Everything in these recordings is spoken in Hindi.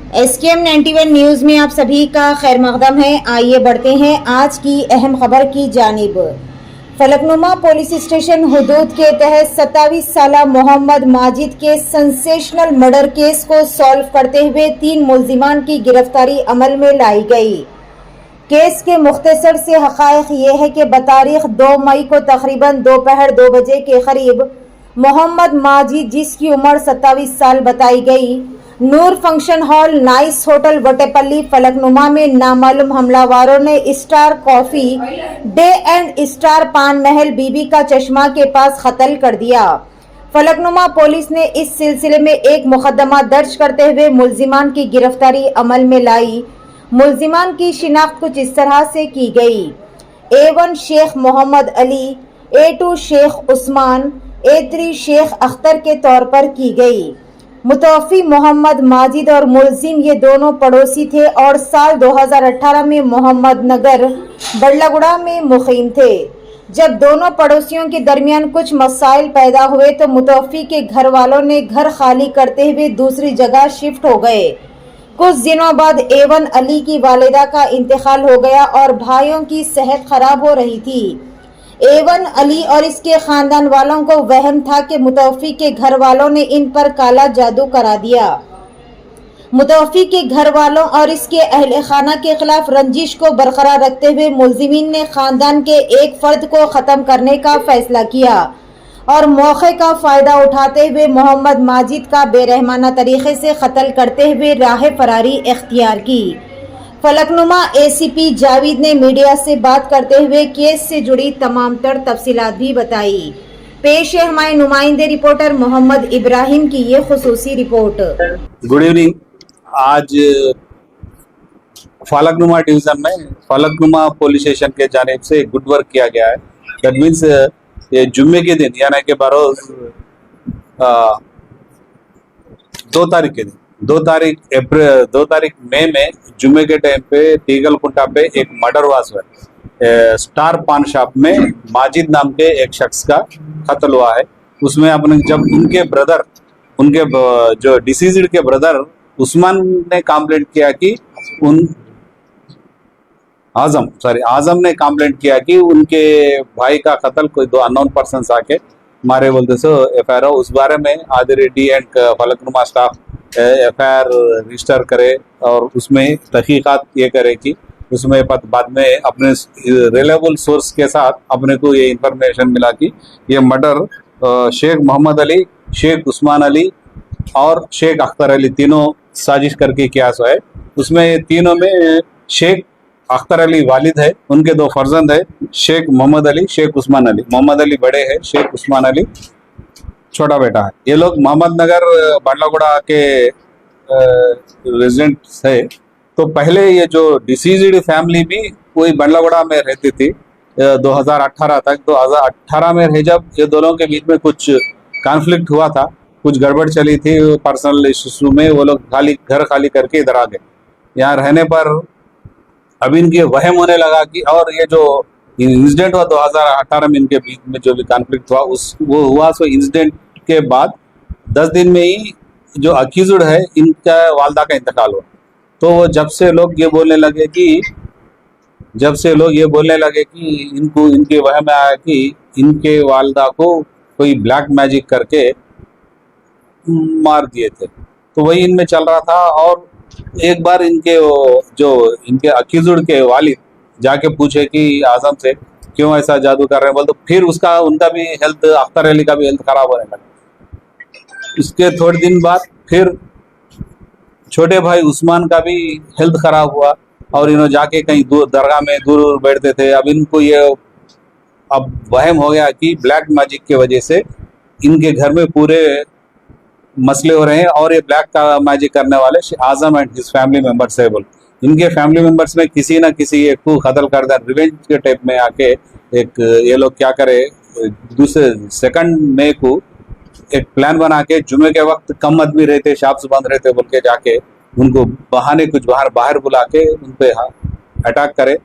SKM 91 न्यूज में आप सभी का खैर मकदम है। आइए बढ़ते हैं आज की अहम खबर की जानिब। फलकनुमा पुलिस स्टेशन हुदूद के तहत 27 साला मोहम्मद माजिद के सेंसेशनल मर्डर केस को सॉल्व करते हुए 3 मुल्जिमान की गिरफ्तारी अमल में लाई गई। केस के मुख्तसर से हक़ाइक़ ये है कि बतारीख 2 मई को तकरीबन दोपहर 2 बजे के करीब मोहम्मद माजिद, जिसकी उम्र 27 साल बताई गई, Noor function hall nice hotel Vattepally Falaknuma में नामालूम हमलावारों ने Star Coffee Day and Star Paan Mahal बीबी का चश्मा के पास कत्ल कर दिया। फलकनुमा पुलिस ने इस सिलसिले में एक मुकदमा दर्ज करते हुए मुल्जिमान की गिरफ्तारी अमल में लाई। मुल्जिमान की शिनाख्त कुछ इस तरह से की गई। A1 Sheikh Mohammad Ali, A2 Sheikh Usman, A3 Sheikh Akhtar के तौर पर की गई। मुतवफ़ी मोहम्मद माजिद और मुल्जिम ये दोनों पड़ोसी थे और साल 2018 में मोहम्मद नगर बड़लागुड़ा में मुक़ीम थे। जब दोनों पड़ोसियों के दरमियान कुछ मसाइल पैदा हुए तो मुतवफ़ी के घर वालों ने घर खाली करते हुए दूसरी जगह शिफ्ट हो गए। कुछ दिनों बाद A1 अली की वालिदा का इंतकाल हो गया और भाइयों की सेहत खराब हो रही थी। A1 अली और इसके खानदान वालों को वहम था कि मुतवफ़ी के घर वालों ने इन पर काला जादू करा दिया। मुतवफ़ी के घर वालों और इसके अहले खाना के खिलाफ रंजिश को बरकरार रखते हुए मुल्जिमीन ने खानदान के एक फर्द को ख़त्म करने का फैसला किया और मौके का फ़ायदा उठाते हुए मोहम्मद माजिद का बेरहमाना तरीके से कत्ल करते हुए राह फरारी इख्तियार की। फलकनुमा ACP जावेद ने मीडिया से बात करते हुए केस से जुड़ी तमाम तर तफसीलात भी बताई। पेश है हमारे नुमाइंदे रिपोर्टर मोहम्मद इब्राहिम की ये खुसूसी रिपोर्ट। Good evening. आज फलकनुमा डिवीजन में फलकनुमा पुलिस स्टेशन के जानिब से गुड वर्क किया गया है। दैट मीन्स ये जुम्मे के दिन यानी कि बरोज 2 तारीख के दिन 2 तारीख मई में जुम्मे के टाइम पे तीगलकुंटा पे एक मर्डर हुआ है। स्टार पान शॉप में माजिद नाम के एक शख्स का कत्ल हुआ है। उसमें अपने जब उनके जो डिसीज्ड के ब्रदर उस्मान ने कंप्लेंट किया कि आजम ने कंप्लेंट किया कि उनके भाई का कत्ल कोई 2 अननोन पर्सन्स आके मारे बोलते सो FIR उस बारे में आदि Reddy and Falaknuma staff FIR register करे और उसमें तहकीकात ये करे कि उसमें बाद में अपने रिलायबल सोर्स के साथ अपने को ये इंफॉर्मेशन मिला कि ये मर्डर शेख मोहम्मद अली, शेख उस्मान अली और शेख अख्तर अली तीनों साजिश करके किया है। उसमें तीनों में शेख अख्तर अली वालिद है, उनके 2 फर्जंद है, शेख मोहम्मद अली, शेख उस्मान अली। मोहम्मद अली बड़े हैं, शेख उस्मान अली छोटा बेटा है। ये लोग मोहम्मद नगर बड़लागुड़ा के रेजिडेंट्स है। तो पहले ये जो डिसीज्ड फैमिली भी कोई बड़लागुड़ा में रहती थी 2018 तक। 2018 में रहे जब ये दोनों के बीच में कुछ कॉन्फ्लिक्ट हुआ था, कुछ गड़बड़ चली थी पर्सनल इशू में, वो लोग घर खाली करके इधर आ गए। यहाँ रहने पर अब इनके वहम होने लगा कि और ये जो इंसिडेंट हुआ 2018 में इनके बीच में जो भी कॉन्फ्लिक्ट हुआ वो हुआ सो इंसिडेंट के बाद 10 दिन में ही जो अक्यूज्ड है इनका वालदा का इंतकाल हुआ। तो वो जब से लोग ये बोलने लगे कि इनको इनके वहम में आया कि इनके वालदा को कोई ब्लैक मैजिक करके मार दिए थे। तो वही इनमें चल रहा था और एक बार इनके अक्यूज्ड के वालिद जाके पूछे कि आजम से क्यों ऐसा जादू कर रहे हैं, बोल तो फिर उनका भी हेल्थ, अख्तर अली का भी हेल्थ खराब होने लगा। इसके थोड़े दिन बाद फिर छोटे भाई उस्मान का भी हेल्थ खराब हुआ और इन्होंने जाके कहीं दूर दरगाह में दूर बैठते थे। अब इनको ये अब वहम हो गया कि ब्लैक मैजिक की वजह से इनके घर में पूरे मसले हो रहे हैं और ये ब्लैक का मैजिक करने वाले आजम एंड हिज फैमिली मेंबर्स है। बोल इनके फैमिली मेंबर्स में किसी ना किसी एक को कत्ल कर दिया। रिवेंज के टाइप में आके ये लोग क्या करे, 2 मई को एक प्लान बना के जुमे के वक्त कम आदमी रहते, शॉप्स बंद रहते बोल के जाके उनको कुछ बाहर बुला के उन पे अटैक करे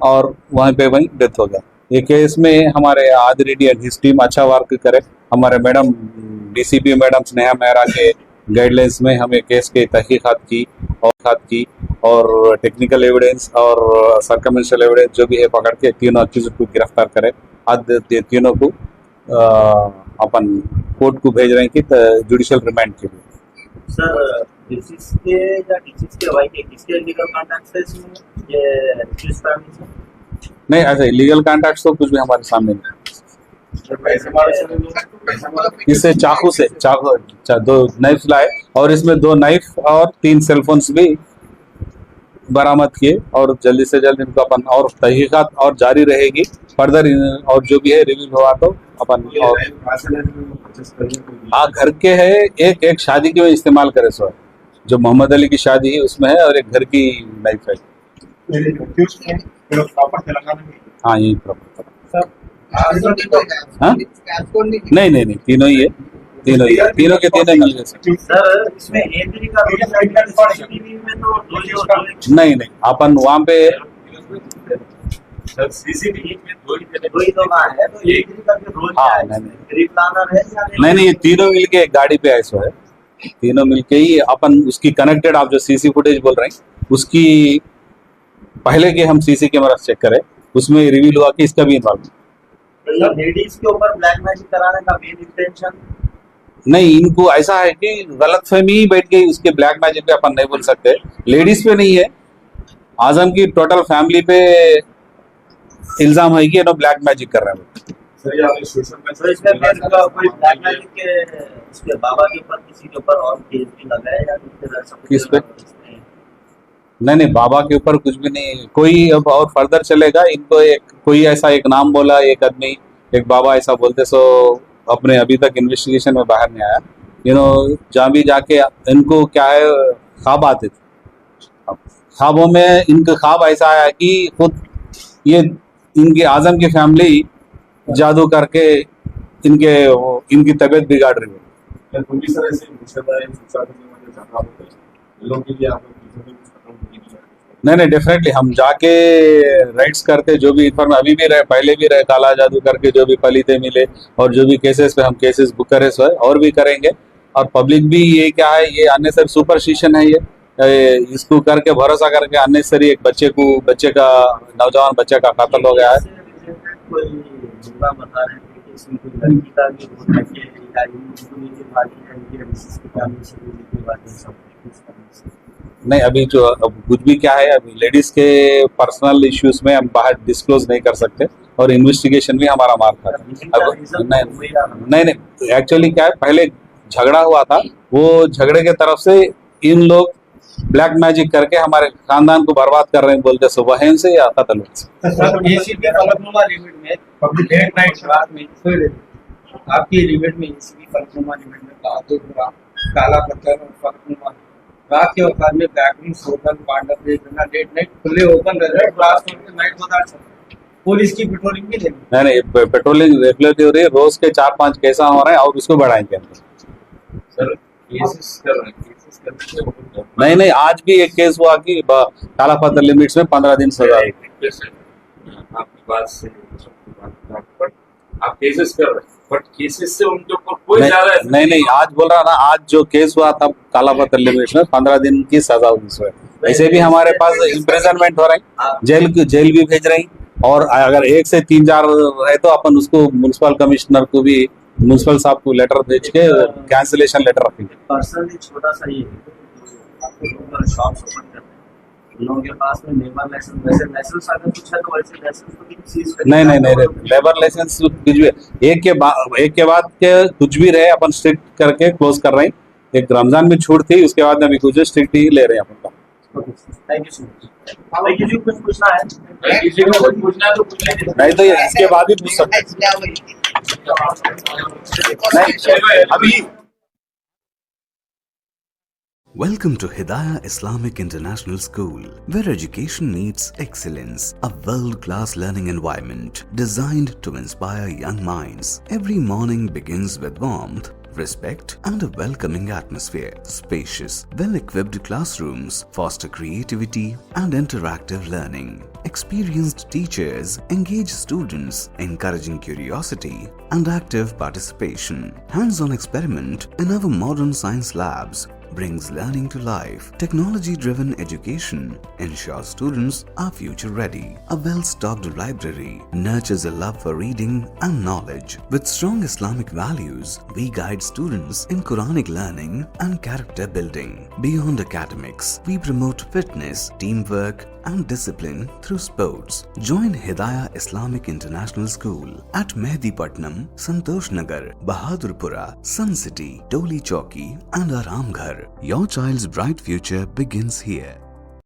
और वहीं डेथ हो गया। ये केस में हमारे आदि रेड्डी एंड हिज टीम अच्छा वर्क करे। हमारे madam DCP madam Sneha Mehra के गाइडलाइंस में हमें केस के तहकीकात की और टेक्निकल एविडेंस और सर्कमस्टेंशियल एविडेंस जो भी है पकड़ के तीनों अक्यूज को गिरफ्तार करें। आज तीनों को अपन कोर्ट को भेज रहे हैं कि जुडिशियल रिमांड के लिए। सर डिसीज के या डिसीज के वाई के किसके लीगल कॉन्टैक्ट है इसमें ये किस फैमिली से? नहीं, ऐसे लीगल कॉन्टैक्ट्स तो कुछ भी हमारे सामने नहीं। इससे चाकू दो नाइफ लाए और इसमें 2 नाइफ और 3 सेलफोन्स भी बरामद किए और जल्दी से जल्द इनको अपन और तहकीकात और जारी रहेगी फर्दर और जो भी है रिव्यू हुआ तो अपन और हाँ घर के है एक शादी के में इस्तेमाल करे सो जो मोहम्मद अली की शादी है उसमें है और एक घर की नाइफ है। हाँ यही प्रॉपर। हाँ नहीं तीनों ही है तीनों के तीनों मिल गए सर इसमें एंट्री का सीसीटीवी में तो नहीं अपन वहाँ पे सीसीटीवी में दो ही तो है तो एंट्री का रोल हाँ नहीं ये तीनों मिलके एक गाड़ी पे आए सो है। तीनों मिलके ही अपन उसकी कनेक्टेड आप जो सीसी फुटेज बोल रहे हैं उसकी पहले के हम सीसी कैमरा चेक करें उसमें रिवील हुआ कि इसका भी इन्वॉल्व लेडीज के ऊपर ब्लैक मैजिक कराने का मेन इंटेंशन नहीं इनको ऐसा है कि गलतफहमी ही बैठ गई उसके ब्लैक मैजिक पे अपन नहीं बोल सकते लेडीज पे नहीं है आजम की टोटल फैमिली पे इल्जाम है कि ब्लैक मैजिक कर रहे हैं। इसके बाबा के ऊपर किसी के ऊपर और केस भी लगा है या किस पे? नहीं बाबा के ऊपर कुछ भी नहीं कोई अब और फर्दर चलेगा इनको कोई ऐसा एक नाम बोला एक आदमी एक बाबा ऐसा बोलते सो अपने अभी तक इन्वेस्टिगेशन में बाहर नहीं आया जहाँ भी जाके इनको क्या है ख्वाब आते थे ख्वाबों में इनका ख्वाब ऐसा आया कि खुद ये इनकी आजम की फैमिली जादू करके इनकी तबीयत बिगाड़ रही है। नहीं डेफिनेटली हम जाके राइट्स करते जो भी इन्फॉर्मेशन अभी भी रहे पहले भी रहे काला जादू करके जो भी फलीते मिले और जो भी केसेस पे हम केसेस बुक करे सो है और भी करेंगे और पब्लिक भी ये क्या है ये अननेसरी सुपरस्टिशन है ये इसको करके भरोसा करके अननेसरी एक बच्चे का नौजवान बच्चे का कत्ल हो गया है। नहीं अभी जो अब कुछ भी क्या है अभी लेडीज के पर्सनल इश्यूज में हम बाहर डिस्क्लोज नहीं कर सकते और इन्वेस्टिगेशन भी हमारा मार था। अब नहीं एक्चुअली क्या है पहले झगड़ा हुआ था वो झगड़े के तरफ से इन लोग ब्लैक मैजिक करके हमारे खानदान को बर्बाद कर रहे हैं बोलते सो वहन से या आता था आपकी लिमिट में फलकनुमा लिमिट में काला पत्थर और फलकनुमा रात के वक्त में back room hotel Pandav late night खुले ओपन रह रहे क्लास के नाइट बता पुलिस की पेट्रोलिंग भी नहीं पेट्रोलिंग रेगुलरली हो रही है रोज के 4-5 केस हो रहे हैं और उसको बढ़ाएंगे सर केसेस कर रहे हैं नहीं आज भी एक केस हुआ कि काला पत्थर लिमिट्स में 15 दिन सजा आपकी बात से आप केसेस कर रहे हैं बट केसेस से उनके ऊपर कोई ज्यादा नहीं आज बोल रहा ना आज जो केस हुआ था काला पत्थर लिमिट्स में 15 दिन की सजा हुई है। ऐसे भी हमारे पास इम्प्रिजनमेंट हो रही जेल भी भेज रही और अगर 1 से 3-4 है तो अपन उसको म्युनिसिपल कमिश्नर को भी म्युनिसिपल साहब को लेटर भेज के कैंसिलेशन लेटर रखेंगे। पर्सनली छोटा सा ये शॉप्स ओपन करते हैं लोगों के पास में लेबर लाइसेंस वैसे लाइसेंस अगर कुछ है तो वैसे लाइसेंस को भी सीज कर नहीं लेबर लाइसेंस कुछ भी एक के बाद के कुछ भी रहे अपन स्ट्रिक्ट करके क्लोज कर रहे हैं। एक रमजान में छूट थी उसके बाद में अभी कुछ स्ट्रिक्ट ही ले रहे हैं अपन का। Thank you so much. भाई किसी को कुछ पूछना है किसी को कुछ पूछना है तो पूछ लेंगे नहीं तो इसके बाद ही पूछ सकते हैं अभी। Welcome to Hidayah Islamic International School, where education meets excellence. A world-class learning environment designed to inspire young minds. Every morning begins with warmth, respect and a welcoming atmosphere. Spacious, well-equipped classrooms foster creativity and interactive learning. experienced teachers engage students, encouraging curiosity and active participation. Hands-on experiment in our modern science labs brings learning to life. Technology-driven education ensures students are future-ready. A well-stocked library nurtures a love for reading and knowledge. With strong Islamic values, we guide students in Quranic learning and character building. Beyond academics, we promote fitness, teamwork, and discipline through sports. Join Hidayah Islamic International School at Mehdipatnam, Santosh Nagar, Bahadurpura, Sun City, Toli Chowki, and Aramghar. Your child's bright future begins here.